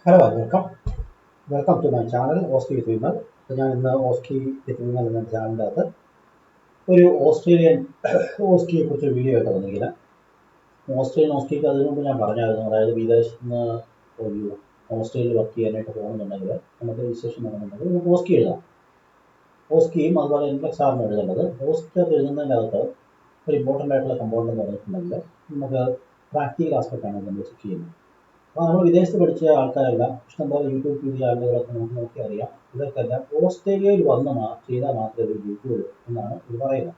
Hello welcome to my channel ഓസ്കി with Vimal. അപ്പോൾ ഞാൻ ഇന്ന് ഓസ്കി വിത്ത് വിമൽ എന്ന ചാനലിൻ്റെ അകത്ത് ഒരു ഓസ്ട്രേലിയൻ ഓസ്കിയെ കുറിച്ച് വീഡിയോ ആയിട്ട് വന്നിരിക്കുന്നത്. ഓസ്ട്രേലിയൻ ഓസ്കിക്ക് അതിനു മുമ്പ് ഞാൻ പറഞ്ഞായിരുന്നു, അതായത് വിദേശത്ത് നിന്ന് ഒരു ഓസ്ട്രേലിയയിൽ വർക്ക് ചെയ്യാനായിട്ട് പോകുന്നുണ്ടെങ്കിൽ നമുക്ക് രജിസ്ട്രേഷൻ വേണമെന്നുണ്ടെങ്കിൽ നമുക്ക് ഓസ്കി എഴുതാം. ഓസ്കിയും അതുപോലെ ഇൻഫ്ലക്സ് ആർന്ന് എഴുതേണ്ടത്. ഓസ്കിക്കകത്ത് എഴുതുന്നതിൻ്റെ അകത്ത് ഒരു ഇമ്പോർട്ടൻ്റ് ആയിട്ടുള്ള കമ്പോണൻ്റ് എന്ന് പറഞ്ഞിട്ടുണ്ടെങ്കിൽ നമുക്ക് പ്രാക്ടിക്കൽ ആസ്പെക്റ്റാണ് നമ്മൾ ചെക്ക് ചെയ്യുന്നത്. അപ്പോൾ നമ്മൾ വിദേശത്ത് പഠിച്ച ആൾക്കാരെല്ലാം ഇഷ്ടംപോലെ യൂട്യൂബ് വീഡിയോ ആളുകളൊക്കെ നമുക്ക് നോക്കി അറിയാം. ഇവർക്കെല്ലാം ഓസ്ട്രേലിയയിൽ വന്ന് ചെയ്താൽ മാത്രമേ ഇവർ ജയിക്കുകയുള്ളൂ എന്നാണ് ഇത് പറയുന്നത്.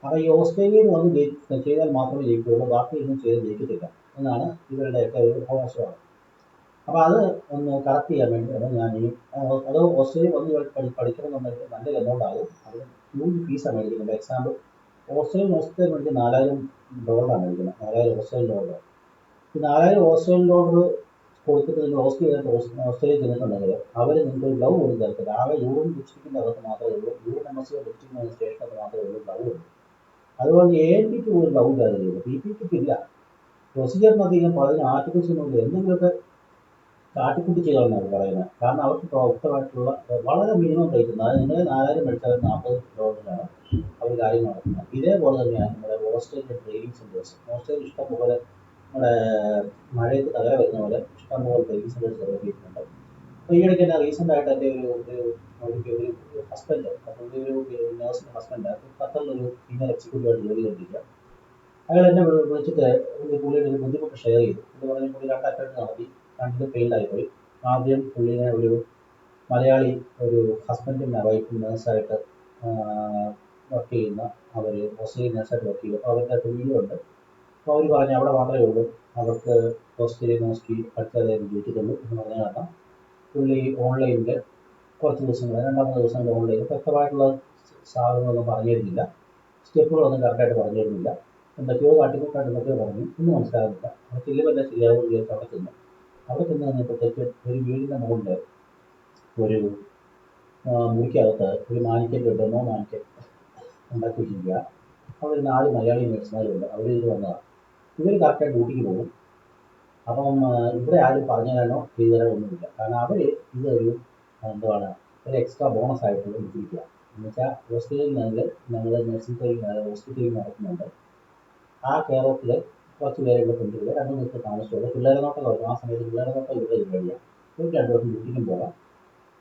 അപ്പോൾ ഈ ഓസ്ട്രേലിയയിൽ വന്ന് ചെയ്താൽ മാത്രമേ ജയിക്കുകയുള്ളൂ, ബാക്കിയൊന്നും ചെയ്ത് ജയിക്കത്തില്ല എന്നാണ് ഇവരുടെയൊക്കെ ഒരു അവകാശമാണ്. അപ്പോൾ അത് ഒന്ന് കറക്റ്റ് ചെയ്യാൻ വേണ്ടിയിട്ടാണ് ഞാൻ അത് ഓസ്ട്രേലിയ വന്ന് പഠിക്കണമെന്നുണ്ടെങ്കിൽ നല്ലൊരു എമൗണ്ട് ആകും. അതിന് ഹ്യൂജ് ഫീസാണ് മേടിക്കുന്നത്. എക്സാമ്പിൾ ഓസ്ട്രേലിയൻ ഹോസ്പിറ്റലിൽ മേടിച്ച് $4,000 മേടിക്കുന്നത്, $4,000 ഈ $4,000 കൊടുത്തിട്ട് നിങ്ങൾ ഓസ്ട്രേലിയ ചെന്നിട്ടുണ്ടെങ്കിൽ അവർ നിങ്ങൾക്ക് ഗ്ലൗ പോലും തരത്തില്ല. ആകെ യൂറിൻ ഡിസ്ട്രിക്റ്റിൻ്റെ അകത്ത് മാത്രമേ ഉള്ളൂ, യൂറിൻ എംബസി ഡിസ്ട്രിക്ട് സ്റ്റേഷനകത്ത് മാത്രമേ ഉള്ളൂ ഗ്ലൗ ഉള്ളൂ. അതുകൊണ്ട് ANPക്ക് പോലും ഗ്ലൗ തരുന്നില്ല, PPക്ക് ഇല്ല. പ്രൊസീജിയറിനധികം പറഞ്ഞ ആർട്ടിക്കിൾസിനുള്ളിൽ എന്തെങ്കിലുമൊക്കെ കാട്ടിക്കുട്ടി ചെയ്യണമെന്നാണ് പറയുന്നത്. കാരണം അവർക്ക് വ്യക്തമായിട്ടുള്ള വളരെ മിനിമം റേറ്റ്, നിങ്ങൾ 4,000 മേടിച്ചാൽ $40 അവർ കാര്യങ്ങൾ നടത്തുന്നത്. ഇതേപോലെ തന്നെയാണ് നമ്മുടെ ഓസ്ട്രേലിയൻ ട്രെയിനിങ് സെൻറ്റേഴ്സ്. ഓസ്ട്രേലിയ ഇഷ്ടംപോലെ നമ്മുടെ മഴയത്ത് തകര വരുന്ന പോലെ ഇഷ്ടംപോലെ ട്രെയിനിങ് സെൻറ്റേഴ്സ് ഡെവലപ്പ് ചെയ്തിട്ടുണ്ട്. അപ്പോൾ ഈയിടയ്ക്ക് തന്നെ റീസെൻ്റ് ആയിട്ട് എൻ്റെ ഒരു ഹസ്ബൻഡ്, ഒരു നേഴ്സിൻ്റെ ഹസ്ബൻഡ് ഖത്തറിലൊരു സീനിയർ എക്സിക്യൂട്ടീവായിട്ട് ജോലി ചെയ്തിരിക്കുക. അയാൾ എന്നെ വിളിച്ചിട്ട് പുള്ളിയുടെ ഒരു ബുദ്ധിമുട്ട് ഷെയർ ചെയ്തു. പുള്ളി പറഞ്ഞ് പുള്ളി 2 അറ്റംപ്റ്റ് നടത്തി, 2 ഫെയിൽഡായിപ്പോയി. ആദ്യം പുള്ളിനെ ഒരു മലയാളി ഒരു ഹസ്ബൻഡും വൈഫും നേഴ്സായിട്ട് വർക്ക് ചെയ്യുന്ന അവർ ഓസ്ട്രേലിയൻ നേഴ്സായിട്ട് വർക്ക് ചെയ്തു. അപ്പോൾ അവരുടെ വീഡിയോ ഉണ്ട്. അപ്പോൾ അവർ പറഞ്ഞ് അവിടെ മാത്രമേ ഉള്ളൂ അവർക്ക് ഓസ്ട്രേലിയൻ ഓസ്കി പഠിച്ചാലേ ജയിക്കത്തുള്ളൂ എന്ന് പറഞ്ഞ കാരണം പുള്ളി ഓൺലൈനിൽ കുറച്ച് ദിവസങ്ങൾ 2-3 ദിവസങ്ങൾ ഓൺലൈനിൽ വ്യക്തമായിട്ടുള്ള സാധനങ്ങളൊന്നും പറഞ്ഞു തരുന്നില്ല, സ്റ്റെപ്പുകളൊന്നും കറക്റ്റായിട്ട് പറഞ്ഞു തരുന്നില്ല, എന്തൊക്കെയോ കാട്ടിക്കൂട്ടായിട്ട് എന്തൊക്കെയോ പറഞ്ഞു, ഒന്നും മനസ്സിലാകുന്നില്ല. അപ്പോൾ ചെല്ലുമല്ല ശരിയാവും വിചാരിച്ച് അവിടെ ചെന്ന് കഴിഞ്ഞപ്പോഴത്തേക്ക് ഒരു വീടിൻ്റെ മുകളിൽ ഒരു മുറിക്കകത്ത് ഒരു മാനിക്കൻ്റെ ഡെമോ മാനിക്കൻ ഉണ്ടാക്കി വെച്ചിരിക്കുക. അവർ 4 മലയാളി നേഴ്സുമാരുണ്ട്, അവർ ഇത് വന്നതാണ്. ഇവർ കറക്റ്റായിട്ട് ഡ്യൂട്ടിക്ക് പോകും. അപ്പം ഇവിടെ ആരും പറഞ്ഞു തരാനോ ചെയ്തു തരാനോ ഒന്നുമില്ല. കാരണം അവർ ഇതൊരു എന്താണ് ഒരു എക്സ്ട്രാ ബോണസ് ആയിട്ട് എടുത്തിരിക്കുക. എന്ന് വെച്ചാൽ ഓസ്ട്രേലിയയിൽ ഞങ്ങൾ നഴ്സിംഗ് ട്രെയിനിങ് ഹോസ്പിറ്റലിൽ നടക്കുന്നുണ്ട്. ആ കെയർ ഓഫിൽ കുറച്ച് പേരെ ഇവിടെ കൊണ്ടുവരിക, 2 ദിവസത്തെ താമസിച്ചുള്ള പിള്ളേരെ നോട്ടം വരും. ആ സമയത്ത് പിള്ളേരെ നോട്ടം ഇവിടെ പരിപാടിയാണ്. ഇവർക്ക് 2 ദിവസം ഡ്യൂട്ടിക്കും പോകാം.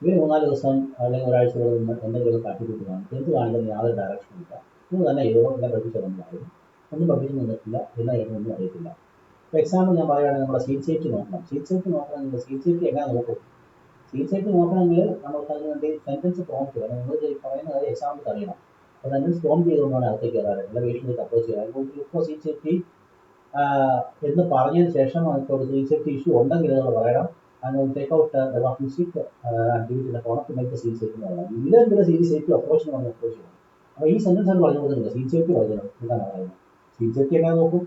ഇവർ 3-4 ദിവസം അല്ലെങ്കിൽ ഒരാഴ്ച കൂടെ നിന്ന് എന്തെങ്കിലും കാട്ടിക്കൂട്ടി കാണും. എന്ത് കാണിക്കുന്ന യാതൊരു ഡയറക്ഷനും ഇല്ല. ഇത് തന്നെ ഏതോ എല്ലാം പഠിപ്പിച്ചതൊന്നുമായിരുന്നു, ഒന്നും പഠിപ്പിച്ച് നിന്നിട്ടില്ല, എന്നാ ഒന്നും അറിയത്തില്ല. ഇപ്പോൾ എക്സാമ്പിൾ ഞാൻ പറയുകയാണെങ്കിൽ നമ്മുടെ സീറ്റ് സേഫ്റ്റി നോക്കണം. സീറ്റ് സേഫ്റ്റി നോക്കണമെങ്കിൽ സീറ്റ് സേഫ്റ്റി എങ്ങനെ നോക്കും? സീറ്റ് സേഫ്റ്റി നോക്കണമെങ്കിൽ നമുക്ക് അതിന് വേണ്ടി സെൻറ്റൻസ് പ്രോംപ്റ്റ് വേണം. നിങ്ങൾ പറയുന്നത് എക്സാമ്പിൾ അറിയണം. അപ്പോൾ സെൻറ്റൻസ് പ്രോംപ്റ്റ് ചെയ്തുകൊണ്ടാണ് അകത്തേക്ക് കയറാറ്. എല്ലാ പേഷ്യൻറ്റ് അപ്രോച്ച് ചെയ്യാൻ ഇപ്പോൾ സീറ്റ് സേഫ്റ്റി എന്ന് പറഞ്ഞതിന് ശേഷം ഇപ്പോൾ സീറ്റ് സേഫ്റ്റി ഇഷ്യൂ ഉണ്ടെങ്കിൽ നമ്മൾ പറയണം ടേക്ക് ഔട്ട് സീറ്റ് ആക്ടിവിറ്റി കോണത്ത് മേക്ക് സീറ്റ് സേഫ്റ്റി എന്ന് പറയണം. ഇല്ലെങ്കിൽ സീറ്റ് സേഫ്റ്റി അപ്രോച്ച് നമ്മൾ അപ്രോച്ച് ചെയ്യണം. അപ്പോൾ ഈ സെൻറ്റൻസ് ആണ് പറഞ്ഞു കൊടുക്കുന്നില്ല. സീറ്റ് സേഫ്റ്റി പറഞ്ഞത് ഇതാണ് പറയുന്നത്. സീറ്റ് സേഫ്റ്റി എങ്ങനെ നോക്കും?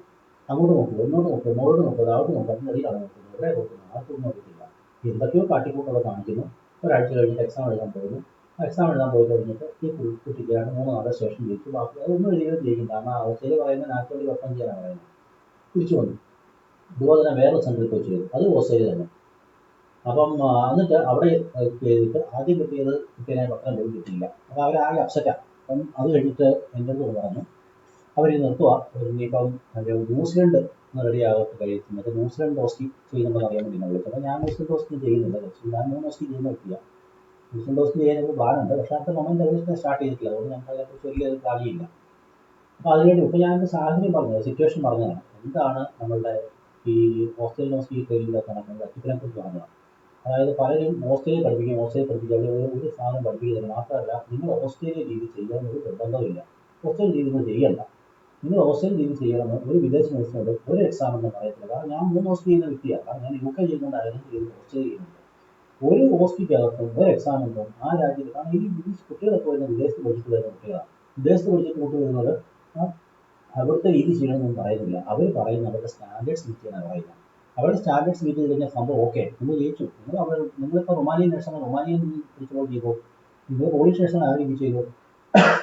അങ്ങോട്ട് നോക്കും, ഇങ്ങോട്ട് നോക്കും, മുകളിലോട്ട് നോക്കും, താഴോട്ട് നോക്കും, അതിന് ഇടയിലാണ് നോക്കുന്നത്. എവിടെ നോക്കുന്നു? ആർക്കൊന്നും നോക്കത്തില്ല. എന്തൊക്കെയോ കാട്ടിക്കൂട്ടുള്ള കാണിക്കുന്നു. ഒരാഴ്ച കഴിഞ്ഞിട്ട് എക്സാം എഴുതാൻ പോകുന്നു. എക്സാം എഴുതാൻ പോയി കഴിഞ്ഞിട്ട് ഈ കുട്ടിക്ക് 2-3 സ്റ്റേഷൻ ജയിച്ചു. ബാക്കി അതൊന്നും എഴുതിയത് ജയിക്കും. കാരണം അവസ്ഥയിൽ പറയുന്നത് നാച്ചുറലി പെർഫോം ചെയ്യാനാണ് പറയുന്നത്. തിരിച്ചു വന്നു. ഇതുപോലെ തന്നെ വേറൊരു സെൻറ്ററിൽ പോയി ചെയ്തു, അത് ഓസ്ട്രേലിയ തന്നെ. അപ്പം എന്നിട്ട് അവിടെ ചെയ്തിട്ട് ആദ്യം കിട്ടിയത് കുട്ടീനെ പത്രം പോയി കിട്ടിയില്ല. അപ്പോൾ അവരാകെ അപ്സെറ്റാണ്. അപ്പം അത് കഴിഞ്ഞിട്ട് എൻ്റെ അടുത്ത് പറഞ്ഞു അവർ നിർത്തുക, ഇനിയിപ്പം ന്യൂസിലൻഡ് റെഡി ആകത്ത് കഴിയും. മറ്റേ ന്യൂസിലൻഡ് ഓസ്റ്റി ചെയ്യുന്നുണ്ടെന്ന് അറിയാൻ വേണ്ടി ഞാൻ വിളിച്ചത്. അപ്പോൾ ഞാൻ ന്യൂസിലൻഡ് ഓസ്റ്റി ചെയ്യുന്നില്ല, ഞാൻ 3 ഓസ്റ്റി ചെയ്യുന്ന വ്യക്തിയാണ്. ന്യൂസിലൻഡ് ഓസ്റ്റി ചെയ്യാനൊരു പ്ലാനുണ്ട്, പക്ഷേ അടുത്ത മൊമെൻ്റ് ഡെവലപ്മെൻറ്റ് സ്റ്റാർട്ട് ചെയ്തിട്ടില്ല. അതുകൊണ്ട് ഞങ്ങൾക്ക് അതിനെക്കുറിച്ച് വലിയൊരു പ്ലാനില്ല. അപ്പോൾ അതിനുവേണ്ടി ഇപ്പോൾ ഞാൻ എൻ്റെ സാഹചര്യം പറഞ്ഞത്, സിറ്റുവേഷൻ പറഞ്ഞതാണ്. എന്താണ് നമ്മളുടെ ഈ ഓസ്ട്രേലിയൻ ഓസ്റ്റി ട്രെയിനിങ്ങിലൊക്കെ നടക്കുന്നത് ഇതിനെക്കുറിച്ച് പറഞ്ഞതാണ്. അതായത് പലരും ഓസ്ട്രേലിയ പഠിപ്പിക്കും അവർ ഒരു സാധനം പഠിപ്പിക്കുന്നത് മാത്രമല്ല, നിങ്ങൾ ഓസ്ട്രേലിയ രീതി ചെയ്യാൻ ഒരു നിർബന്ധമില്ല. ഓസ്ട്രേലിയ രീതി നിങ്ങൾ ചെയ്യണ്ട, നിങ്ങൾ ഓസ്ട്രേലിയൻ രീതി ചെയ്യണമെന്ന് ഒരു വിദേശ നേഴ്സിനോട് ഒരു എക്സാം ഒന്നും പറയത്തില്ല. കാരണം ഞാൻ 3 ഓസ്ട്രേലിയ ചെയ്യുന്ന വ്യക്തിയാണ്. കാരണം ഞാൻ UK ചെയ്യുന്നുണ്ടായിരുന്നു, ഓസ്ട്രേലിയ ചെയ്യുന്നുണ്ട്. ഒരു ഹോസ്പിറ്റലകത്തും ഒരു എക്സാം ഉണ്ടോ ആ രാജ്യത്ത്? കാരണം ഈ കുട്ടികളൊക്കെ വരുന്നത് വിദേശത്ത് പഠിച്ചിട്ട് വരുന്ന കുട്ടികളാണ്. വിദേശത്ത് പഠിച്ചിട്ട് കുട്ടി വരുന്നത് അവിടുത്തെ രീതി ചെയ്യണമെന്നൊന്നും പറയുന്നില്ല. അവർ പറയുന്നത് അവരുടെ സ്റ്റാൻഡേർഡ്സ് മീറ്റ് ചെയ്യാനാണ് പറയുന്നത്. അവരുടെ സ്റ്റാൻഡേർഡ്സ് മീറ്റ് ചെയ്ത് കഴിഞ്ഞാൽ സംഭവം ഓക്കെ, നിങ്ങൾ ജയിച്ചു. നിങ്ങളിപ്പോൾ റൊമാനിയൻ നേഴ്സാണ്, റൊമാനിയൻ പിടിച്ചോൾ ചെയ്തോ. നിങ്ങൾ പോളിഷ് നേഴ്സാണ് ആദ്യം ബീച്ച് ചെയ്തോ,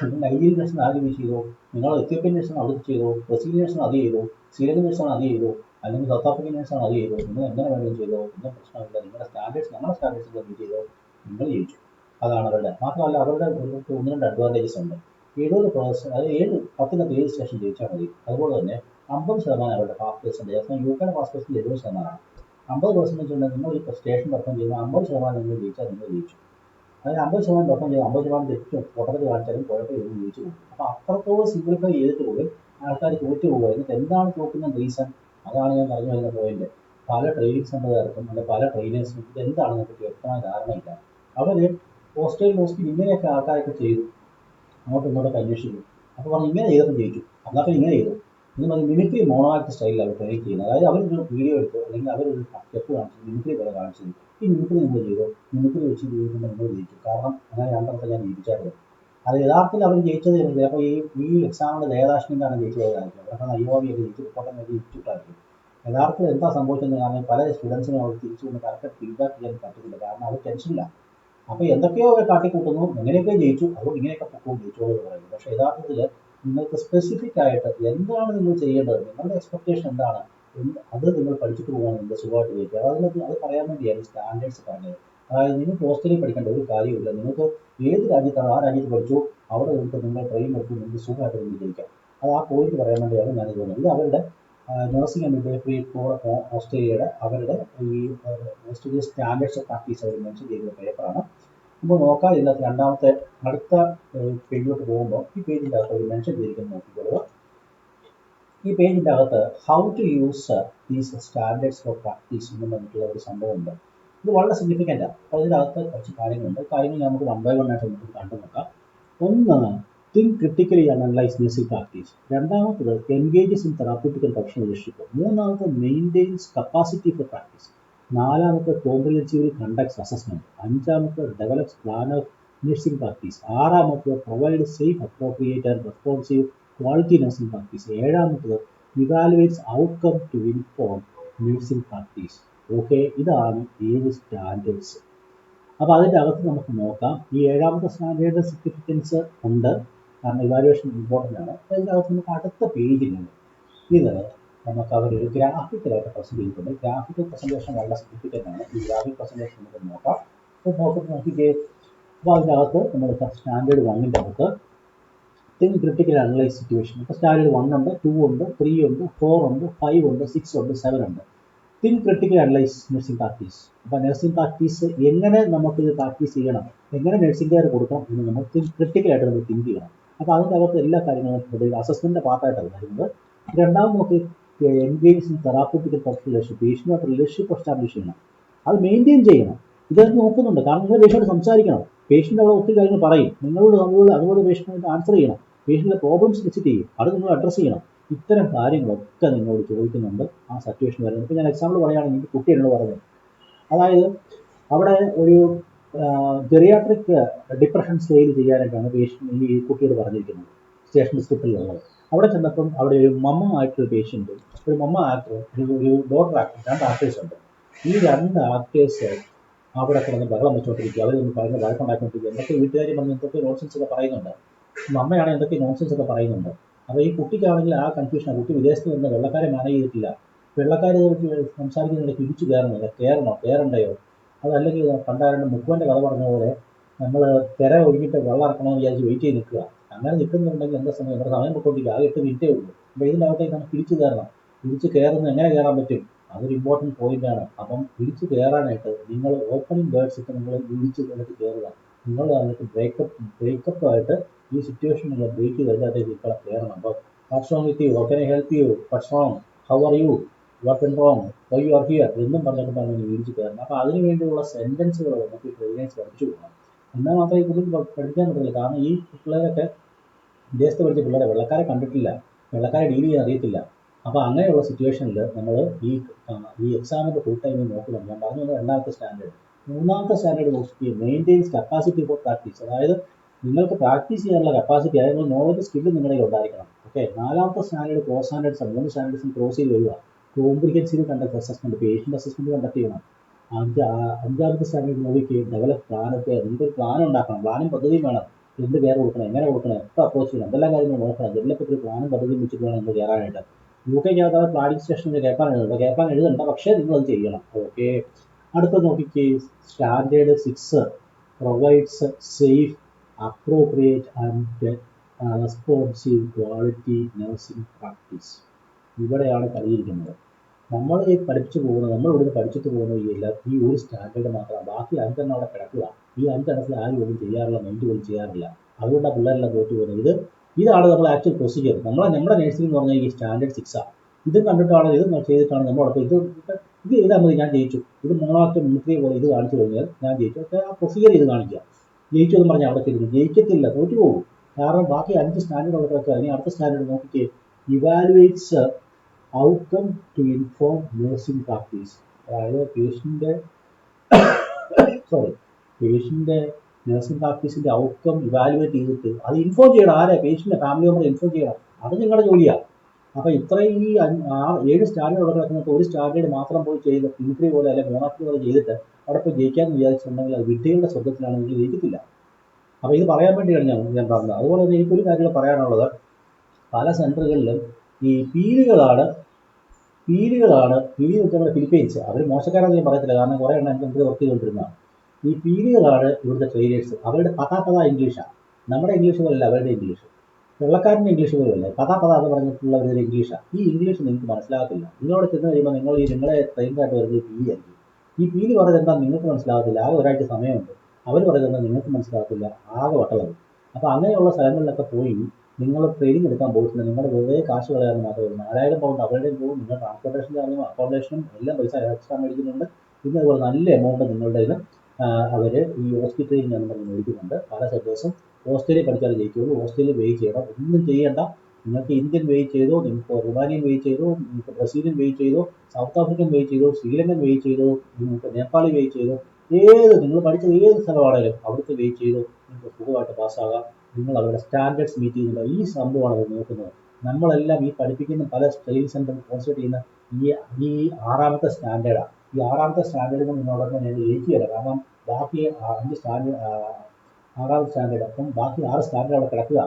നിങ്ങൾ നൈജീരിയൻ നേഴ്സാണ് ആദ്യം ബീച്ച് ചെയ്തോ, നിങ്ങൾ എത്യോപ്യൻ നേഴ്സാണ് അവിടെ ചെയ്തോ, ബ്രസീലിയൻ നേഴ്സാണ് അത് ചെയ്തോ, ശ്രീലങ്കൻ നേഴ്സാണ് അത് ചെയ്തോ. അല്ലെങ്കിൽ സൗത്ത് ആഫ്രിക്കൻ നേഴ്സാണ് അത് ചെയ്തത്, നിങ്ങൾ എങ്ങനെ വേണമെങ്കിലും ചെയ്തോ, ഒന്നും പ്രശ്നമില്ല, നിങ്ങളുടെ സ്റ്റാൻഡേർഡ്സ് ഞങ്ങളുടെ സ്റ്റാൻഡേർഡ്സ് മീറ്റ് ചെയ്തോ, നിങ്ങൾ ജയിച്ചു. അതാണ് അവരുടെ. മാത്രമല്ല അവരുടെ ഒന്ന് രണ്ട് അഡ്വാൻറ്റേജസ് ഉണ്ട്. 70%, അതായത് 10-7 സ്റ്റേഷൻ ജയിച്ചാൽ മതി. അതുപോലെ തന്നെ 50% അവരുടെ പാസ് പെർസെൻറ്റേജ്. യുകെയുടെ പാസ് പെർസെൻറ്റേജ് 70%. 50% ഉണ്ടെങ്കിൽ നിങ്ങൾ ഈ സ്റ്റേഷൻ പെർഫോം ചെയ്യുമ്പോൾ 50% നിങ്ങൾ ജയിച്ചാൽ നിങ്ങൾ ജയിച്ചു. അതായത് 50% പെർഫോം ചെയ്ത് 50% തെറ്റും പൊട്ടത്തിൽ കാണിച്ചാലും കുഴപ്പമില്ല, ജയിച്ചു പോകും. അപ്പോൾ അത്രത്തോളം സിംപ്ലിഫൈ ചെയ്തിട്ട് പോലും ആൾക്കാർ തോറ്റു പോകുക. എന്നിട്ട് എന്താണ് തോക്കുന്ന റീസൺ? അതാണ് ഞാൻ പറഞ്ഞു വരുന്ന പോയിന്റ്. പല ട്രെയിനിങ് സെൻ്ററുകാർക്കും അല്ലെങ്കിൽ പല ട്രെയിനേഴ്സിനും ഇത് എന്താണെന്ന് പറ്റി വ്യക്തമായ ധാരണയില്ല. അവർ ഓസ്ട്രേലിയൻ ഇങ്ങനെയൊക്കെ ആൾക്കാരൊക്കെ ചെയ്തു, അങ്ങോട്ടും ഇങ്ങോട്ടൊക്കെ അന്വേഷിക്കും. അപ്പോൾ പറഞ്ഞു ഇങ്ങനെ ചെയ്തപ്പോൾ ജയിച്ചു, എന്നാൽ ഇങ്ങനെ ചെയ്തു. ഇത് മതി മിമിക്രി മോണോ ആക്ട് സ്റ്റൈലിൽ അവർ ട്രെയിൻ ചെയ്യുന്നത്. അതായത് അവരൊരു വീഡിയോ എടുത്ത് അല്ലെങ്കിൽ അവരൊരു സ്റ്റെപ്പ് കാണിച്ചു മിമിക്രി പോലെ കാണിച്ചത്, ഈ മിമിക്രി നിങ്ങൾ ചെയ്തോ, മിമിക്രി വെച്ച് ചെയ്യുമ്പോൾ നിങ്ങൾ ജയിച്ചു. കാരണം അങ്ങനെ രണ്ടെണ്ണത്തെ ഞാൻ ജയിച്ചായിരുന്നു. അത് യഥാർത്ഥത്തിൽ അവർ ജയിച്ചത് ചിലപ്പോൾ ഈ എക്സാമിൻ്റെ ദയദാക്ഷിണ്യമാണ് ജയിച്ചത് കാണിക്കും. അവരുടെ അയ്യോവിയൊക്കെ ജയിച്ചു റിപ്പോർട്ടൊക്കെ ജയിച്ചിട്ടായിരിക്കും. യഥാർത്ഥത്തിൽ എന്താ സംഭവിച്ചതെന്ന് കാരണം പല സ്റ്റുഡൻസിനും അവർ തിരിച്ചു കൊണ്ട് കറക്റ്റ് ഫീഡ്ബാക്ക് ചെയ്യാൻ പറ്റുന്നില്ല. കാരണം അവർ ടെൻഷനില്ല. അപ്പോൾ എന്തൊക്കെയോ കാട്ടിക്കൂട്ടുന്നു, എങ്ങനെയൊക്കെ ജയിച്ചു, അതുകൊണ്ട് ഇങ്ങനെയൊക്കെ പൊക്കവും ജയിച്ചോളൂ എന്ന് പറയുന്നു. പക്ഷേ യഥാർത്ഥത്തിൽ നിങ്ങൾക്ക് സ്പെസിഫിക് ആയിട്ട് എന്താണ് നിങ്ങൾ ചെയ്യേണ്ടത്, നിങ്ങളുടെ എക്സ്പെക്ടേഷൻ എന്താണ്, അത് നിങ്ങൾ പഠിച്ചിട്ട് പോകാൻ നിങ്ങൾ സുഖമായിട്ട് ജയിക്കുക. അത് പറയാൻ വേണ്ടിയാണ് സ്റ്റാൻഡേർഡ്സ് പറഞ്ഞത്. അതായത് നിങ്ങൾക്ക് ഓസ്ട്രേലിയയിൽ പഠിക്കേണ്ട ഒരു കാര്യമില്ല. നിങ്ങൾക്ക് ഏത് രാജ്യത്താണ് ആ രാജ്യത്ത് പഠിച്ചു അവിടെ നിന്നിട്ട് നിങ്ങൾ ട്രെയിൻ എടുത്ത് നിങ്ങൾക്ക് സുഖമായിട്ട് നിങ്ങൾ ജയിക്കാം. അത് ആ പോയിന്റ് പറയാൻ വേണ്ടിയാണ് ഞാനിത് പറഞ്ഞത്. ഇത് അവരുടെ നഴ്സിംഗ് ആൻഡ് മിഡ്വൈഫറി ഫോർ ഓസ്ട്രേലിയയുടെ അവരുടെ ഈ ഓസ്ട്രേലിയ സ്റ്റാൻഡേർഡ്സ് ഓഫ് പ്രാക്ടീസ് അവർ മെൻഷൻ ചെയ്ത പേപ്പറാണ്. അപ്പോൾ നോക്കാം. ഇതിനകത്ത് രണ്ടാമത്തെ അടുത്ത പേജിലോട്ട് പോകുമ്പോൾ ഈ പേജിൻ്റെ അകത്ത് ഒരു മെൻഷൻ ചെയ്തിരിക്കുന്നത് നോക്കിക്കൊള്ളുക. ഈ പേജിൻ്റെ അകത്ത് how to use these standards for practice എന്ന് പറഞ്ഞിട്ടുള്ള ഒരു സംഭവമുണ്ട്. ഇത് വളരെ സിഗ്നിഫിക്കൻ്റാണ്. അപ്പോൾ ഇതിനകത്ത് കുറച്ച് കാര്യങ്ങളുണ്ട്. കാര്യങ്ങൾ നമുക്ക് 1 by 1 ആയിട്ട് നമുക്ക് കണ്ടു നോക്കാം. ഒന്ന്, think critically and analyse nursing practice. രണ്ടാമത്തത്, എൻഗേജസ് ഇൻ തെറാപ്യൂട്ടിക്കൽ പ്രൊഫഷണലിഷിപ്പ്. മൂന്നാമത്തെ, മെയിൻറ്റെയിൻസ് കപ്പാസിറ്റി ഫോർ പ്രാക്ടീസ്. നാലാമത്തെ, കോംപ്രിഹെൻസീവ്ലി കണ്ടക്ട്സ് അസസ്മെൻറ്റ്. അഞ്ചാമത്തെ, develops plan of nursing practice. ആറാമത്തെ, provide safe appropriate and responsive quality nursing practice. ഏഴാമത്തത്, evaluates outcome to inform nursing practice. Okay, ഇതാണ് 7 standards. അപ്പോൾ അതിൻ്റെ അകത്ത് നമുക്ക് നോക്കാം. ഈ ഏഴാമത്തെ സ്റ്റാൻഡേർഡ് സിഗ്നിഫിക്കൻസ് ഉണ്ട്, കാരണം ഇവാലുവേഷൻ ഇമ്പോർട്ടൻ്റ് ആണ്. അപ്പോൾ ഇതിൻ്റെ അകത്ത് നമുക്ക് അടുത്ത പേജിലാണ് ഇത് നമുക്ക് അവരൊരു ഗ്രാഫിക്കലായിട്ട് പ്രസൻറ്റ് ചെയ്തിട്ടുണ്ട്. ഗ്രാഫിക്കൽ പ്രസൻറ്റേഷൻ വളരെ സിഗ്നിഫിക്കൻ്റ് ആണ്. ഈ ഗ്രാഫിക് പ്രസൻറ്റേഷൻ നമുക്ക് നോക്കാം. അപ്പോൾ നോക്കിക്കേ. അപ്പോൾ അതിൻ്റെ അകത്ത് നമ്മൾ സ്റ്റാൻഡേർഡ് 1ൻ്റെ അകത്ത് തിങ്ക് ക്രിട്ടിക്കൽ അനലൈസ് സിറ്റുവേഷൻ. ഇപ്പോൾ സ്റ്റാൻഡേർഡ് 1 ഉണ്ട്, 2 ഉണ്ട്, 3 ഉണ്ട്, 4 ഉണ്ട്, 5 ഉണ്ട്, 6 ഉണ്ട്, 7 ഉണ്ട്. Think critical analyse nursing practice. അപ്പോൾ നഴ്സിംഗ് പ്രാക്ടീസ് എങ്ങനെ നമുക്കിത് പ്രാക്ടീസ് ചെയ്യണം, എങ്ങനെ നഴ്സിംഗ് കെയർ കൊടുക്കണം എന്ന് നമ്മൾ ക്രിട്ടിക്കലായിട്ട് നമ്മൾ തിങ്ക് ചെയ്യണം. അപ്പോൾ അതിൻ്റെ അകത്ത് എല്ലാ കാര്യങ്ങളും അസസ്മെൻറ്റിൻ്റെ പാർട്ടായിട്ടാണ് വരുന്നത്. രണ്ടാമത് നമുക്ക് എൻഗേജ് ഇൻ തെറാപ്യൂട്ടിക്കൽ പ്രൊഫഷണലിഷിപ്പ്. പേഷ്യൻ്റായിട്ട് റിലേഷൻഷിപ്പ് എസ്റ്റാബ്ലിഷ് ചെയ്യണം, അത് മെയിൻറ്റെയിൻ ചെയ്യണം. ഇതൊക്കെ നോക്കുന്നുണ്ട്. കാരണം നിങ്ങൾ പേഷ്യൻ്റ് സംസാരിക്കണം, പേഷ്യൻ്റ് അവിടെ ഒത്തിരി കാര്യങ്ങൾ പറയും, നിങ്ങളോട് അതുപോലെ പേഷ്യൻ്റ് ആൻസർ ചെയ്യണം, പേഷ്യൻ്റെ പ്രോബ്ലംസ് വിസിറ്റ് ചെയ്യും, അത് നിങ്ങൾ അഡ്രസ്സ് ചെയ്യണം. ഇത്തരം കാര്യങ്ങളൊക്കെ നിങ്ങളോട് ചോദിക്കുന്നുണ്ട് ആ സിറ്റുവേഷൻ വരുന്നത്. ഇപ്പോൾ ഞാൻ എക്സാമ്പിൾ പറയുകയാണെങ്കിൽ എനിക്ക് കുട്ടി എന്നോട് പറഞ്ഞത്, അതായത് അവിടെ ഒരു ജെറിയാട്രിക് ഡിപ്രഷൻ സ്റ്റേജ് ചെയ്യാനായിട്ടാണ് ഈ കുട്ടിയോട് പറഞ്ഞിരിക്കുന്നത് സ്റ്റേഷൻ സ്ക്രിപ്റ്റിലുള്ളത്. അവിടെ ചെന്നപ്പം അവിടെ ഒരു മമ്മ ആയിട്ടൊരു പേഷ്യൻ്റ്, ഒരു മമ്മ ആക്ടർ, ഒരു ഡോക്ടർ ആക്ടർ, 2 ആക്ടേഴ്സ് ഉണ്ട്. ഈ 2 ആക്ടേഴ്സ് അവിടെ കിടന്ന് ബഹളം വെച്ചുകൊണ്ടിരിക്കുക, അവരൊന്ന് പറയുന്ന വഴക്കുണ്ടാക്കിക്കൊണ്ടിരിക്കുക, എന്തൊക്കെ വീട്ടുകാർ പറഞ്ഞ് എന്തൊക്കെ നോൺസെൻസ് ഒക്കെ പറയുന്നുണ്ട്, മമ്മയാണ് എന്തൊക്കെ നോൺസെൻസ് ഒക്കെ പറയുന്നുണ്ട്. അപ്പോൾ ഈ കുട്ടിക്കാണെങ്കിൽ ആ കൺഫ്യൂഷനാണ്. കുട്ടി വിദേശത്ത് നിന്ന് വെള്ളക്കാരെ മാനേജ് ചെയ്തിട്ടില്ല, വെള്ളക്കാർ സംസാരിക്കുന്നിടയ്ക്ക് ഇടിച്ചു കയറണ്ടയോ, അതല്ലെങ്കിൽ പണ്ടാരുടെ മുക്കുവൻ്റെ കഥ പറഞ്ഞ പോലെ നമ്മൾ തിര ഒഴുകിയിട്ട് വെള്ളം ഇറക്കണമെന്ന് വിചാരിച്ച് വെയിറ്റ് ചെയ്ത് നിൽക്കുക. അങ്ങനെ നിൽക്കുന്നുണ്ടെങ്കിൽ എന്താ സമയം, നമ്മുടെ സമയം പൊക്കോണ്ടിരിക്കുക, ആകെ 8 മിനിറ്റേ ഉള്ളൂ. അപ്പോൾ ഇതിൻ്റെ അകത്തേക്ക് നമുക്ക് തിരിച്ചു കയറണം. തിരിച്ച് കയറുന്നത് എങ്ങനെ കയറാൻ പറ്റും, അതൊരു ഇമ്പോർട്ടൻറ്റ് പോയിൻ്റാണ്. അപ്പം തിരിച്ച് കയറാനായിട്ട് നിങ്ങൾ ഓപ്പണിംഗ് വേർഡ്സ് ഒക്കെ നിങ്ങൾ ഇടിച്ച് കയറുക. നിങ്ങൾ വന്നിട്ട് ബ്രേക്കപ്പായിട്ട് ഈ സിറ്റുവേഷൻ നിങ്ങൾ ബ്രേക്ക് ചെയ്ത് അതിനകത്തേക്ക് ഇപ്പോൾ കയറണം. അപ്പോൾ what's wrong with you, how can I help you, what's wrong, how are you, what went wrong, why you are here എന്നും പറഞ്ഞിട്ട് പറഞ്ഞ് ഇടിച്ച് കയറണം. അപ്പോൾ അതിന് വേണ്ടിയുള്ള സെൻറ്റൻസുകൾ നമുക്ക് ട്രെയിനേഴ്സ് പഠിച്ചു കൊടുക്കണം. എന്നാൽ മാത്രമേ ഈ കുട്ടിക്ക് പഠിക്കാൻ പറ്റില്ല. കാരണം ഈ പിള്ളേരൊക്കെ വിദേശത്ത് പഠിച്ച പിള്ളേരെ വെള്ളക്കാരെ കണ്ടിട്ടില്ല, വെള്ളക്കാരെ ഡീൽ ചെയ്യാൻ അറിയത്തില്ല. അപ്പോൾ അങ്ങനെയുള്ള സിറ്റുവേഷനിൽ നമ്മൾ ഈ എക്സാമിൻ്റെ ഫുൾ ടൈമിൽ നോക്കുന്നുണ്ട്. ഞാൻ പറഞ്ഞു വന്നത് രണ്ടാമത്തെ സ്റ്റാൻഡേർഡ്. മൂന്നാമത്തെ സ്റ്റാൻഡേർഡ് നോക്കി മെയിൻറ്റെയിൻസ് കപ്പാസിറ്റി ഫോർ പ്രാക്ടീസ്. അതായത് നിങ്ങൾക്ക് പ്രാക്ടീസ് ചെയ്യാനുള്ള കപ്പാസിറ്റി, അതായത് നോളജ് സ്കില്ല് നിങ്ങളുടെ ഉണ്ടായിരിക്കണം. ഓക്കെ. നാലാമത്തെ സ്റ്റാൻഡേർഡ് ക്രോസ് സ്റ്റാൻഡേർഡ്സ് ആണ്. 3 സ്റ്റാൻഡേർഡ്സും ക്രോസ് ചെയ്ത് വരിക. Comprehensive conduct assessment, patient assessment conduct ചെയ്യണം. അഞ്ചാമത്തെ സ്റ്റാൻഡേർഡ് നോക്കി ഡെവലപ്പ് പ്ലാനൊക്കെ, നിങ്ങൾക്കൊരു പ്ലാൻ ഉണ്ടാക്കണം, പ്ലാനും പദ്ധതിയും വേണം. എന്ത് കെയർ കൊടുക്കണം, എങ്ങനെ കൊടുക്കണം, എപ്പോൾ അപ്രോച്ച് ചെയ്യണം, എന്തെല്ലാം കാര്യങ്ങൾ നോക്കണം. ഇതിനെപ്പറ്റി ഒരു പ്ലാനും പദ്ധതിയും വെച്ചിട്ട് വേണം നമ്മൾ കയറാനായിട്ട്. UK പ്ലാനിംഗ് സ്റ്റേഷനിൽ കേൾക്കാൻ എഴുതണ്ട, കേൾക്കാൻ എഴുതണ്ട, പക്ഷേ നിങ്ങളത് ചെയ്യണം. ഓക്കെ. അടുത്ത നോക്കിക്കേ, standard 6 provides safe, appropriate and responsive quality nursing practice. ഇവിടെയാണ് കളിയിരിക്കുന്നത്. നമ്മൾ ഈ പഠിപ്പിച്ചു പോകുന്നത്, നമ്മൾ ഇവിടുന്ന് പഠിച്ചിട്ട് പോകുന്നത് ഈ ഒരു സ്റ്റാൻഡേർഡ് മാത്രമാണ്. ബാക്കി 5 അവിടെ കിടക്കുക. ഈ 5 ആരും ഒന്നും ചെയ്യാറില്ല, മൈൻഡ് പോലും ചെയ്യാറില്ല. അതുകൊണ്ടാണ് പിള്ളേരെല്ലാം തോറ്റു പോകുന്നത്. ഇതാണ് നമ്മൾ ആക്ച്വൽ പ്രൊസീജിയർ. നമ്മുടെ നേഴ്സിംഗ് എന്ന് പറഞ്ഞാൽ ഈ സ്റ്റാൻഡേർഡ് 6 ഇതും കണ്ടിട്ടാണ്, ഇത് ചെയ്തിട്ടാണ് നമ്മളോടൊപ്പം ഇത് ചെയ്താൽ മതി, ഞാൻ ജയിച്ചു, ഇത് മൂന്നാമത്തെ മിലിറ്ററി പോലെ ഇത് കാണിച്ചു കഴിഞ്ഞാൽ ഞാൻ ജയിച്ചു. പക്ഷേ ആ പ്രൊസീജിയർ ഇത് കാണിക്കുക, ജയിച്ചു എന്ന് പറഞ്ഞാൽ അവിടെ ചെയ്തില്ല, ജയിക്കത്തില്ല, തോറ്റു പോകും. കാരണം ബാക്കി 5 സ്റ്റാൻഡേർഡ് ഉള്ളതൊക്കെ ഇനി അടുത്ത സ്റ്റാൻഡേർഡ് നോക്കിക്കേ, evaluates outcome to inform nursing practice. അതായത് പേഷ്യൻ്റെ നഴ്സിംഗ് പ്രാക്ടീസിന്റെ ഔട്ട്കം ഇവാലുവേറ്റ് ചെയ്തിട്ട് അത് ഇൻഫോം ചെയ്യണം. ആരെ? പേഷ്യൻ്റെ ഫാമിലി മെമ്പർ ഇൻഫോം ചെയ്യണം. അത് നിങ്ങളുടെ ജോലിയാണ്. അപ്പോൾ ഇത്രയും ഈ 7 സ്റ്റാൻഡേർഡ് ഉള്ള കിടക്കുന്നത് ഒരു സ്റ്റാൻഡേർഡ് മാത്രം പോയി ചെയ്ത് മിലിറ്ററി പോലെ അല്ലെങ്കിൽ മോണാർക്കി പോലെ ചെയ്തിട്ട് അവിടെ പോയി ജയിക്കാമെന്ന് വിചാരിച്ചിട്ടുണ്ടെങ്കിൽ അത് വിഡ്ഢികളുടെ സ്വർഗത്തിലാണെങ്കിൽ ജയിക്കത്തില്ല. അപ്പോൾ ഇത് പറയാൻ വേണ്ടിയാണ് ഞാൻ പറഞ്ഞത്. അതുപോലെ തന്നെ എനിക്കൊരു കാര്യം പറയാനുള്ളത്, പല സെൻറ്ററുകളിലും ഈ പീലികളാണ് നമ്മുടെ ഫിലിപ്പീൻസ്. അവർ മോശക്കാരാണെന്ന് ഞാൻ പറയത്തില്ല, കാരണം കുറേ എണ്ണം എനിക്ക് വർക്ക് ചെയ്തുകൊണ്ടിരുന്നതാണ്. ഈ പീലികളാണ് ഇവിടുത്തെ ട്രെയിനേഴ്സ്. അവരുടെ പതാ ഇംഗ്ലീഷാണ്. നമ്മുടെ ഇംഗ്ലീഷ് പോലല്ല അവരുടെ ഇംഗ്ലീഷ്. വെള്ളക്കാരൻ്റെ ഇംഗ്ലീഷ് പോലുമല്ല, പതാ എന്ന് പറഞ്ഞിട്ടുള്ള ഒരു ഇംഗ്ലീഷാണ്. ഈ ഇംഗ്ലീഷ് നിങ്ങൾക്ക് മനസ്സിലാകത്തില്ല. നിങ്ങളവിടെ ചെന്ന് കഴിയുമ്പോൾ നിങ്ങളെ ട്രെയിനായിട്ട് വരുന്നത് പീലി ആയിരിക്കും. ഈ പീലി പറയുന്നത് എന്താ നിങ്ങൾക്ക് മനസ്സിലാകത്തില്ല. ആകെ ഒരാഴ്ച സമയമുണ്ട്. അവർ പറയുന്നത് എന്താ നിങ്ങൾക്ക് മനസ്സിലാകത്തില്ല. ആകെ വട്ടമായി. അപ്പോൾ അങ്ങനെയുള്ള സ്ഥലങ്ങളിലൊക്കെ പോയി നിങ്ങൾ ട്രെയിനിങ് എടുക്കാൻ പോയിട്ടുണ്ട്, നിങ്ങൾ വെറുതെ കാശ് കളയാൻ മാത്രമേ 4000 പൗണ്ട് അവരുടെയും പോകും. നിങ്ങൾ ട്രാൻസ്പോർട്ടേഷൻ ചാർജും അക്കോമഡേഷനും എല്ലാം പൈസ എക്സ്ട്രാ മേടിക്കുന്നുണ്ട്. പിന്നെ അതുപോലെ നല്ല എമൗണ്ട് നിങ്ങളുടെ ഇത് അവർ ഈ ഹോസ്പിറ്റൽ ട്രെയിനിങ് എന്ന് പറഞ്ഞ് മേടിക്കുന്നുണ്ട്. പല സെൻറ്റേഴ്സും ഓസ്ട്രേലിയ പഠിച്ചാൽ ജയിക്കുള്ളൂ. ഓസ്ട്രേലിയ വെയിറ്റ് ചെയ്യണം, ഒന്നും ചെയ്യേണ്ട. നിങ്ങൾക്ക് ഇന്ത്യൻ വെയിറ്റ് ചെയ്തോ, നിങ്ങൾക്ക് റുമാനിയൻ വെയിറ്റ് ചെയ്തോ, നിങ്ങൾക്ക് ബ്രസീലിയൻ വെയിറ്റ് ചെയ്തോ, സൗത്ത് ആഫ്രിക്കൻ വെയിറ്റ് ചെയ്തോ, ശ്രീലങ്കൻ വെയിറ്റ് ചെയ്തോ, നിങ്ങൾക്ക് നേപ്പാളി വെയിറ്റ് ചെയ്തോ, നിങ്ങൾ പഠിച്ചത് ഏത് സ്ഥലമാണെങ്കിലും അവിടുത്തെ വെയിറ്റ് ചെയ്തോ നിങ്ങൾക്ക് സുഖമായിട്ട് പാസ്സാകാം. നിങ്ങൾ അവരുടെ സ്റ്റാൻഡേർഡ്സ് മീറ്റ് ചെയ്യുന്നില്ല. ഈ സംഭവമാണ് അവർ നോക്കുന്നത്. നമ്മളെല്ലാം ഈ പഠിപ്പിക്കുന്ന പല ട്രെയിനിങ് സെൻറ്റർ കോൺസെൻട്രേറ്റ് ചെയ്യുന്ന ഈ 6ാമത്തെ സ്റ്റാൻഡേർഡാണ്. ഈ 6ാമത്തെ സ്റ്റാൻഡേർഡിൽ നിന്നോടൊപ്പം ഞാൻ ജയിക്കുകയില്ല. കാരണം ബാക്കി 5 സ്റ്റാൻഡേർഡ് 6ാമത്തെ സ്റ്റാൻഡേർഡ്, അപ്പം ബാക്കി 6 സ്റ്റാൻഡേർഡ് അവിടെ കിടക്കുക.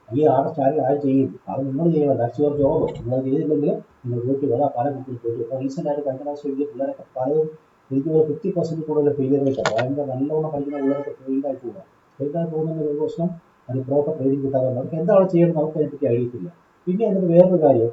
ഈ 6 സ്റ്റാൻഡേർഡ് ആര് ചെയ്യും? അത് നിങ്ങൾ ചെയ്യണം. That's your job. നിങ്ങൾ ചെയ്തില്ലെങ്കിൽ നിങ്ങൾ തോറ്റു വരാം. പല കുട്ടികൾ തോറ്റു. ഇപ്പോൾ റീസെൻ്റായിട്ട് കഴിഞ്ഞ പ്രാവശ്യം എഴുതിയ പിള്ളേരൊക്കെ പലതും എനിക്ക് 50% കൂടുതൽ ഫെയിലിയർ റേറ്റാണ്. ഭയങ്കര നല്ലോണം പഠിക്കുന്ന പിള്ളേരൊക്കെ ഫെയിൽഡായി പോകുന്നതിൻ്റെ ഒരു പ്രശ്നം അത് പ്രോപ്പർ ട്രെയിനിങ് കിട്ടാതെ നമുക്ക് എന്താണ് ചെയ്യണമെന്ന് നമുക്ക് അതിനെപ്പറ്റി അറിയത്തില്ല. പിന്നെ അതിനകത്ത് വേറൊരു കാര്യം,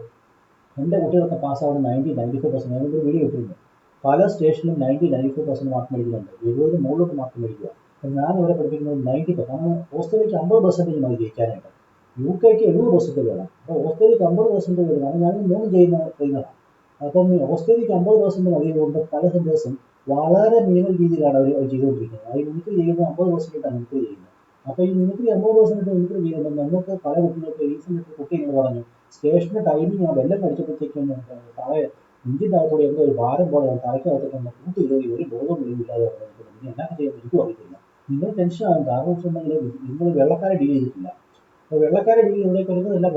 എൻ്റെ കുട്ടികളൊക്കെ പാസ്സാവുന്ന 90-95%. ഞാനൊരു വീഡിയോ ഇട്ടിരുന്നു. പല സ്റ്റേഷനിലും 90-95% മാർക്ക് മേടിക്കുന്നുണ്ട്. 70 മുകളിലോട്ട് മാർക്ക് മേടിക്കുക. ഞാൻ ഇവിടെ പഠിപ്പിക്കുന്നത് 90%. കാരണം ഓസ്ട്രേലിയക്ക് 50% മതി ജയിക്കാനായിട്ട്. UK-ക്ക് 70% വേണം. അപ്പോൾ ഓസ്ട്രേലിയക്ക് 50% വേണം. കാരണം ഞാൻ 3 ചെയ്യുന്ന ട്രെയിനറാണ്. അപ്പം ഓസ്ട്രേലിയക്ക് 50% മതിയതുകൊണ്ട് പല സെൻറ്റേഴ്സും വളരെ മിനിമം രീതിയിലാണ് അവർ ചെയ്തുകൊണ്ടിരിക്കുന്നത്. അത് മിമിക്രി ചെയ്യുന്നത് 50%-ആണ് മിമിക്രി ചെയ്യുന്നത്. അപ്പോൾ ഈ മിമിക്രി 50% മിമിക്രി ചെയ്യുന്നത് നിങ്ങൾക്ക് പല കുട്ടികൾക്ക് റീസെൻ്റ് കുട്ടി എന്ന് പറഞ്ഞു സ്റ്റേഷൻ്റെ ടൈമിങ് ആ വെല്ലം പഠിച്ചപ്പോഴത്തേക്കും താഴെ ഇന്ത്യൻ്റെ അകത്തോടെ എന്തോ ഒരു ഭാരം പോലെ തലയ്ക്കകത്തേക്ക് കൂട്ടി കയറി ഒരു ബോധം ഇല്ലാതെ ഇനി എന്നാ ചെയ്യുന്നത് എനിക്കും അറിയത്തില്ല. നിങ്ങൾ ടെൻഷനാകും. കാരണം വെച്ചിട്ടുണ്ടെങ്കിൽ നിങ്ങൾ വെള്ളക്കാരെ ഡീൽ ചെയ്തിട്ടില്ല. അപ്പോൾ വെള്ളക്കാരെ ഡീൽ ഇവിടെ വരുന്നതല്ല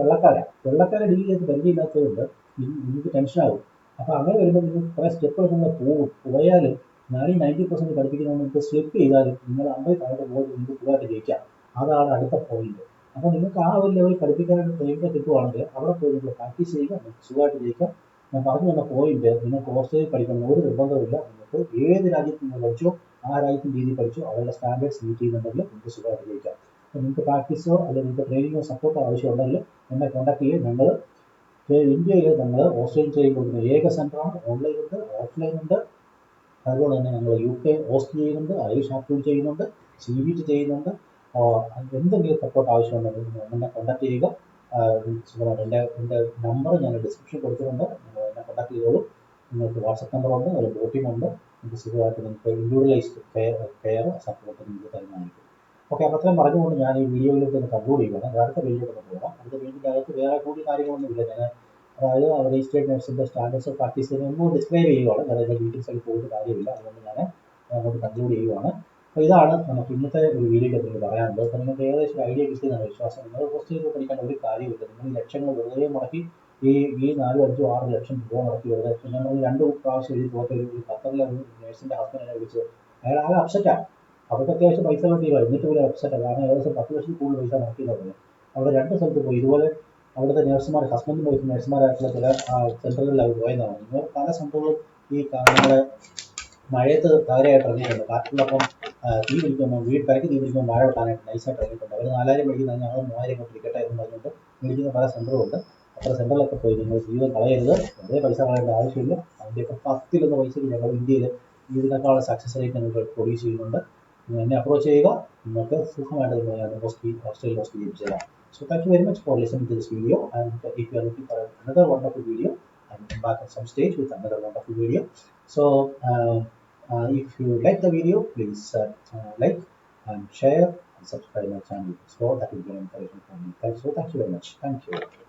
വെള്ളക്കാരെ ഡീൽ ചെയ്ത് പരിചയമില്ലാത്തതുകൊണ്ട് നിങ്ങൾക്ക് ടെൻഷനാകും. അപ്പോൾ അങ്ങനെ വരുമ്പോൾ നിങ്ങൾ കുറേ സ്റ്റെപ്പുകൾ നിങ്ങൾ പോയാലും 90% പഠിപ്പിക്കുന്നതുകൊണ്ട് നിങ്ങൾക്ക് സ്ലിപ്പ് ചെയ്താലും നിങ്ങൾ 50 താഴെ പോയി നിങ്ങൾക്ക് സുഖമായിട്ട് ജയിക്കാം. അതാണ് അടുത്ത പോയിന്റ്. അപ്പോൾ നിങ്ങൾക്ക് ആ ഒരു ലെവൽ പഠിപ്പിക്കാനായിട്ട് ട്രെയിനിങ് കിട്ടുവാണെങ്കിൽ അവിടെ പോയി നിങ്ങൾ പ്രാക്ടീസ് ചെയ്യുക, നിങ്ങൾക്ക് സുഖമായിട്ട് ജയിക്കാം. ഞാൻ പറഞ്ഞു തന്ന പോയിന്റ്, നിങ്ങൾക്ക് ഓസ്ട്രേലിയ പഠിക്കണം ഒരു നിർബന്ധമില്ല. നിങ്ങൾക്ക് ഏത് രാജ്യത്ത് നിങ്ങൾ പഠിച്ചോ ആ രാജ്യത്തിൻ്റെ രീതിയിൽ പഠിച്ചോ അവരുടെ സ്റ്റാൻഡേർഡ്സ് മീറ്റ് ചെയ്യുന്നുണ്ടെങ്കിൽ നിങ്ങൾക്ക് സുഖമായിട്ട് ജയിക്കാം. അപ്പോൾ നിങ്ങൾക്ക് പ്രാക്ടീസോ അല്ലെങ്കിൽ നിങ്ങൾക്ക് ട്രെയിനിങ്ങോ സപ്പോർട്ടോ ആവശ്യമുണ്ടെങ്കിൽ എന്നെ കോൺടാക്ട് ചെയ്യുക. ഞങ്ങൾ ഇന്ത്യയിൽ ഞങ്ങൾ ഓസ്ട്രേലിയൻ ട്രെയിനിങ് കൊടുക്കുന്ന ഏക സെൻ്ററാണ്. ഓൺലൈൻ ഉണ്ട്, ഓഫ്ലൈൻ ഉണ്ട്. അതുപോലെ തന്നെ ഞങ്ങൾ UK ഹോസ്റ്റ് ചെയ്യുന്നുണ്ട്, ഐറിഷ് ആപ്റ്റ്യൂഡ് ചെയ്യുന്നുണ്ട്, CBT ചെയ്യുന്നുണ്ട്. എന്തെങ്കിലും സപ്പോർട്ട് ആവശ്യമുണ്ടെങ്കിൽ എന്നെ കോൺടാക്ട് ചെയ്യുക. സുഖമായിട്ട് എൻ്റെ നമ്പർ ഞാൻ ഡിസ്ക്രിപ്ഷൻ കൊടുത്തിട്ടുണ്ട്. നിങ്ങൾ എന്നെ കോൺടാക്ട് ചെയ്തോളൂ. നിങ്ങൾക്ക് വാട്സപ്പ് നമ്പറുണ്ട്, ഒരു ബോട്ടിമുണ്ട്. നിങ്ങൾക്ക് സുഖമായിട്ട് നിങ്ങൾക്ക് ഇൻഡിവിജ്വലൈസ്ഡ് കെയർ സപ്പോർട്ട് നിങ്ങൾക്ക് തരുന്നതായിരിക്കും. ഓക്കെ. അപ്പോൾ അത്രയും പറഞ്ഞുകൊണ്ട് ഞാൻ ഈ വീഡിയോയിലേക്ക് ഒന്ന് കൺക്ലൂഡ് ചെയ്യുകയാണ്. അടുത്ത വീഡിയോയിലേക്ക് പോകാം. അടുത്ത വീഡിയോയുടെ അകത്ത് വേറെ കൂടി കാര്യങ്ങളൊന്നുമില്ല. ഞാൻ അതായത് രജിസ്റ്റേർഡ് നഴ്സിൻ്റെ സ്റ്റാൻഡേർഡ്സ് ഓഫ് പ്രാക്ടീസ് ഒന്നും ഡിസ്ക്രൈബ് ചെയ്യുവാണ്. അതായത് ഡീറ്റെയിൽസ് ആയിട്ട് പോയിട്ട് കാര്യമില്ല. അതുകൊണ്ട് ഞാൻ അങ്ങോട്ട് കൺക്ലൂഡ് ചെയ്യുവാണ്. അപ്പോൾ ഇതാണ് നമുക്ക് ഇന്നത്തെ ഒരു വീഡിയോയിൽ നിങ്ങൾക്ക് പറയാനുള്ളത്. അപ്പോൾ നിങ്ങൾക്ക് ഏകദേശം ഐഡിയ കിട്ടിയെന്നാണ് വിശ്വാസം. നിങ്ങൾ ഹോസ്റ്റലിൽ പഠിക്കേണ്ട ഒരു കാര്യമില്ല. നിങ്ങൾ ലക്ഷങ്ങൾ വെറുതെ മുടക്കി ഈ 4, 5, 6 ലക്ഷം രൂപ മുടക്കി വെറുതെ പിന്നെ നമ്മൾ 2 പ്രാവശ്യം എഴുതി പോയിട്ട് ഒരു ഖത്തറിലെ ഒരു നഴ്സിൻ്റെ ഹസ്ബൻഡിനെ വിളിച്ച് അയാൾ ആകെ അപ്സെറ്റാണ്. അവർക്ക് അത്യാവശ്യം പൈസ കിട്ടിയില്ല, എന്നിട്ട് ഒരു അപ്സെറ്റാണ്. കാരണം ഏകദേശം 10 ലക്ഷം കൂടുതൽ പൈസ മുടക്കിയെന്ന് പറഞ്ഞു. അവിടെ 2 സ്ഥലത്ത് പോയി ഇതുപോലെ അവിടുത്തെ നഴ്സുമാർ, ഹസ്ബൻഡും വൈഫും നഴ്സുമാരായിട്ടുള്ള ചില സെൻറ്ററുകളിൽ അവർ പോയെന്നാണ്. നിങ്ങൾ പല സെൻറ്ററുകളും ഈ നമ്മുടെ മഴയത്ത് താരയായിട്ട് ഇറങ്ങിയിട്ടുണ്ട്. കാറ്റുള്ളപ്പം തീ പിടിക്കുമ്പോൾ പെരക്ക് തീ പിടിക്കുമ്പോൾ മഴ വെട്ടാനായിട്ട് നൈസായിട്ട് ഇറങ്ങിയിട്ടുണ്ട്. അവർ 4000 മേടിക്കുന്നത് ഞങ്ങൾ 3000 കൊണ്ട് ഇരിക്കട്ടെ എന്ന് പറഞ്ഞുകൊണ്ട് മേടിക്കുന്ന പല സെൻറ്ററുമുണ്ട്. അത്ര സെൻറ്ററിലൊക്കെ പോയി നിങ്ങൾ ജീവിതം കളയരുത്. വെറുതെ പൈസ കളയേണ്ട ആവശ്യമില്ല. അതിൻ്റെയൊക്കെ 10-1 പൈസയ്ക്ക് ഞങ്ങൾ ഇന്ത്യയിൽ ഇതിനേക്കാളുള്ള സക്സസ് റേറ്റ് ഞങ്ങൾ പ്രൊഡ്യൂസ് ചെയ്യുന്നുണ്ട്. നിങ്ങൾ എന്നെ അപ്രോച്ച് ചെയ്യുക. നിങ്ങൾക്ക് സുഖമായിട്ട് ഓസ്ട്രേലിയൻ ഹോസ്റ്റി ജീവിച്ചു തരാം. So thank you very much for listening to this video, and if you are looking for another wonderful video, I will come back at some stage with another wonderful video. So if you like the video, please like and share and subscribe my channel. So that will be an encouragement for me. So thank you very much. Thank you.